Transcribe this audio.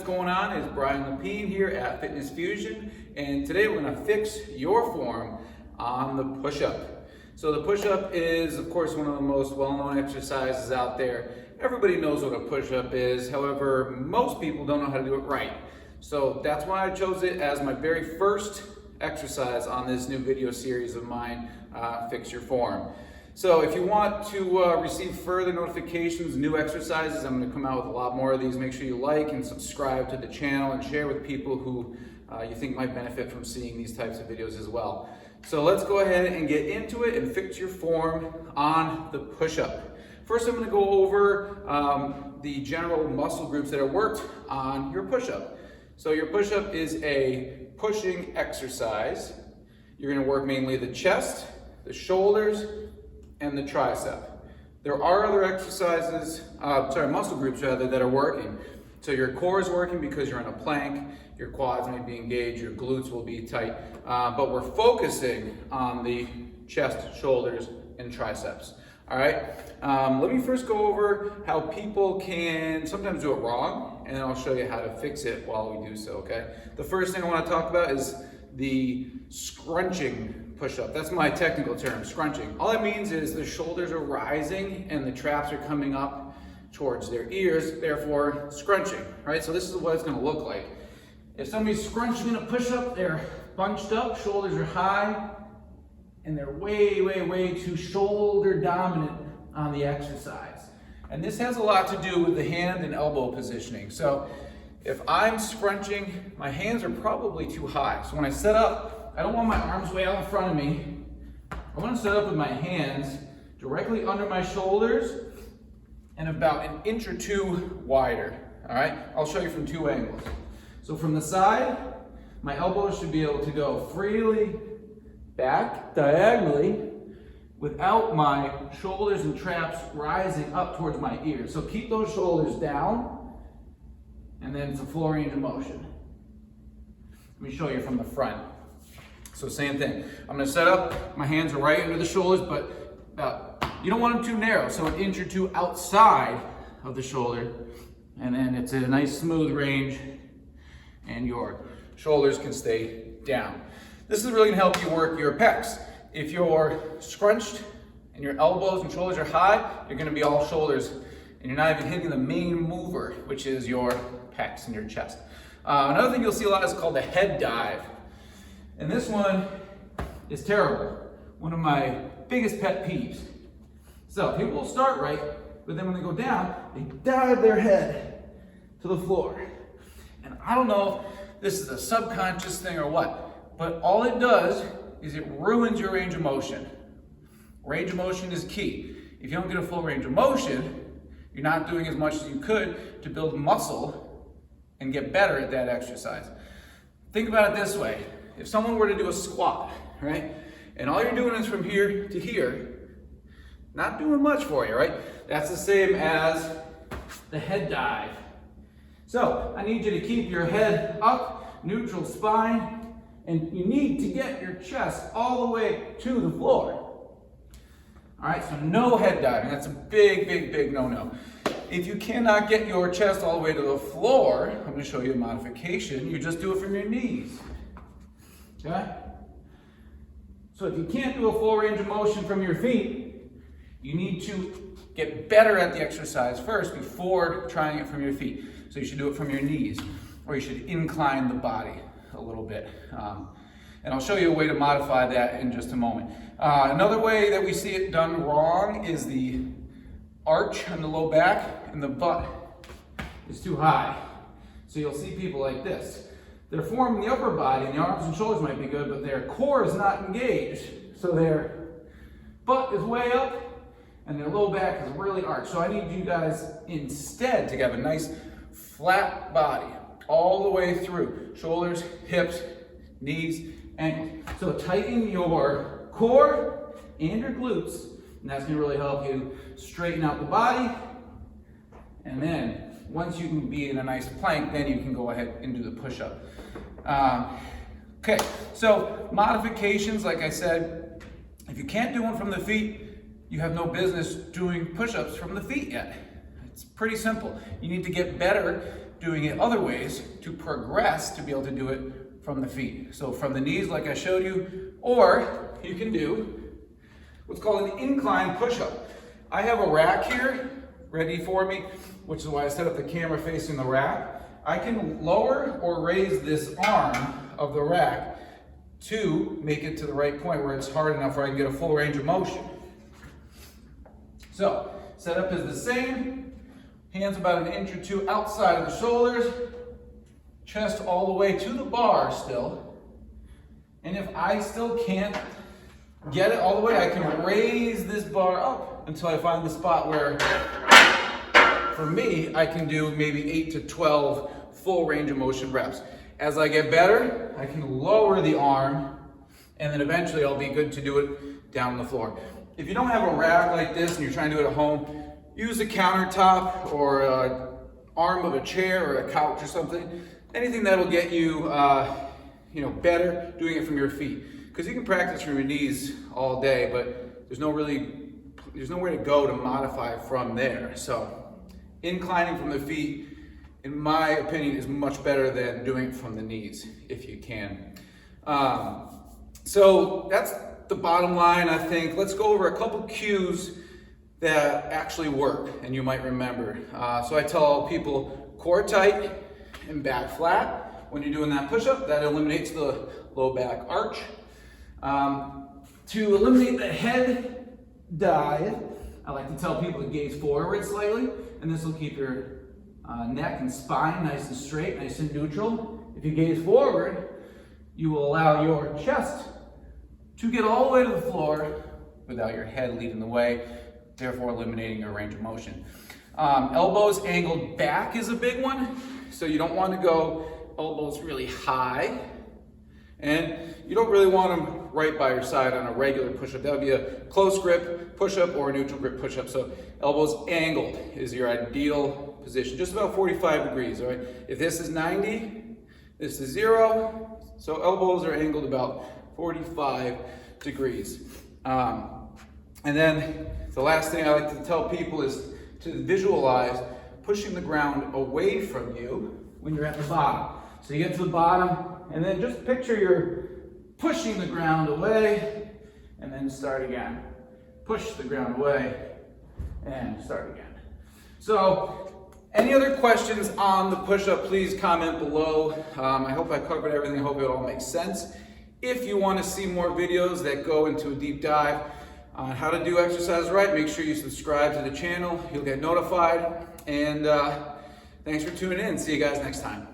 what's going on? It's Brian Lapine here at Fitness Fusion, and today we're going to fix your form on the push-up. So the push-up is, of course, one of the most well-known exercises out there. Everybody knows what a push-up is, however, most people don't know how to do it right. So that's why I chose it as my very first exercise on this new video series of mine, Fix Your Form. So if you want to receive further notifications, new exercises, I'm going to come out with a lot more of these. Make sure you like and subscribe to the channel and share with people who you think might benefit from seeing these types of videos as well. So let's go ahead and get into it and fix your form on the push-up. First, I'm going to go over the general muscle groups that are worked on your push-up. So your push-up is a pushing exercise. You're going to work mainly the chest, the shoulders, and the tricep. There are other exercises, muscle groups rather, that are working. So your core is working because you're in a plank, your quads may be engaged, your glutes will be tight, but we're focusing on the chest, shoulders, and triceps. All right, let me first go over how people can sometimes do it wrong, and then I'll show you how to fix it while we do so, okay? The first thing I want to talk about is the scrunching push-up. That's my technical term, scrunching. All that means is the shoulders are rising and the traps are coming up towards their ears, therefore scrunching, right? So this is what it's going to look like. If somebody's scrunching in a push-up, they're bunched up, shoulders are high, and they're way, way, way too shoulder dominant on the exercise. And this has a lot to do with the hand and elbow positioning. So if I'm scrunching, my hands are probably too high. So when I set up, I don't want my arms way out in front of me. I want to set up with my hands directly under my shoulders and about an inch or two wider. All right, I'll show you from two angles. So from the side, my elbows should be able to go freely back diagonally without my shoulders and traps rising up towards my ears. So keep those shoulders down, and then it's a full range of motion. Let me show you from the front. So same thing. I'm going to set up, my hands are right under the shoulders, but you don't want them too narrow, so an inch or two outside of the shoulder, and then it's a nice smooth range, and your shoulders can stay down. This is really going to help you work your pecs. If you're scrunched and your elbows and shoulders are high, you're going to be all shoulders, and you're not even hitting the main mover, which is your pecs and your chest. Another thing you'll see a lot is called the head dive. And this one is terrible. One of my biggest pet peeves. So people will start right, but then when they go down, they dive their head to the floor. And I don't know if this is a subconscious thing or what, but all it does is it ruins your range of motion. Range of motion is key. If you don't get a full range of motion, you're not doing as much as you could to build muscle and get better at that exercise. Think about it this way. If someone were to do a squat, right, and all you're doing is from here to here, not doing much for you, right? That's the same as the head dive. So I need you to keep your head up, neutral spine, and you need to get your chest all the way to the floor. All right, so no head diving. That's a big, big, big no-no. If you cannot get your chest all the way to the floor, I'm going to show you a modification. You just do it from your knees. Okay? So if you can't do a full range of motion from your feet, you need to get better at the exercise first before trying it from your feet. So you should do it from your knees, or you should incline the body a little bit. And I'll show you a way to modify that in just a moment. Another way that we see it done wrong is the arch on the low back, and the butt is too high. So you'll see people like this. Their form in the upper body and the arms and shoulders might be good, but their core is not engaged. So their butt is way up and their low back is really arched. So I need you guys instead to have a nice flat body all the way through. Shoulders, hips, knees, ankles. So tighten your core and your glutes, and that's going to really help you straighten out the body. And then once you can be in a nice plank, then you can go ahead and do the push-up. Okay, so modifications, like I said, if you can't do one from the feet, you have no business doing push-ups from the feet yet. It's pretty simple. You need to get better doing it other ways to progress to be able to do it from the feet. So from the knees like I showed you, or you can do what's called an incline push-up. I have a rack here ready for me, which is why I set up the camera facing the rack. I can lower or raise this arm of the rack to make it to the right point where it's hard enough where I can get a full range of motion. So, setup is the same. Hands about an inch or two outside of the shoulders. Chest all the way to the bar still. And if I still can't get it all the way, I can raise this bar up until I find the spot where, for me, I can do maybe 8 to 12 full range of motion reps. As I get better, I can lower the arm, and then eventually I'll be good to do it down on the floor. If you don't have a rack like this and you're trying to do it at home, use a countertop or an arm of a chair or a couch or something. Anything that'll get you, better doing it from your feet. Because you can practice from your knees all day, but there's nowhere to go to modify from there. So inclining from the feet, in my opinion, is much better than doing it from the knees, if you can. So that's the bottom line, I think. Let's go over a couple cues that actually work and you might remember. So I tell people core tight and back flat. When you're doing that push-up, that eliminates the low back arch. To eliminate the head dive, I like to tell people to gaze forward slightly, and this will keep your neck and spine nice and straight, nice and neutral. If you gaze forward, you will allow your chest to get all the way to the floor without your head leading the way, therefore eliminating your range of motion. Elbows angled back is a big one, so you don't want to go elbows really high, and you don't really want them right by your side on a regular push-up. That would be a close grip push-up or a neutral grip push-up. So elbows angled is your ideal position, just about 45 degrees, all right? If this is 90, this is 0, so elbows are angled about 45 degrees. And then the last thing I like to tell people is to visualize pushing the ground away from you when you're at the bottom. So you get to the bottom, and then just picture you're pushing the ground away, and then start again. Push the ground away, and start again. So, any other questions on the push-up, please comment below. I hope I covered everything. I hope it all makes sense. If you want to see more videos that go into a deep dive on how to do exercise right, make sure you subscribe to the channel. You'll get notified. And thanks for tuning in. See you guys next time.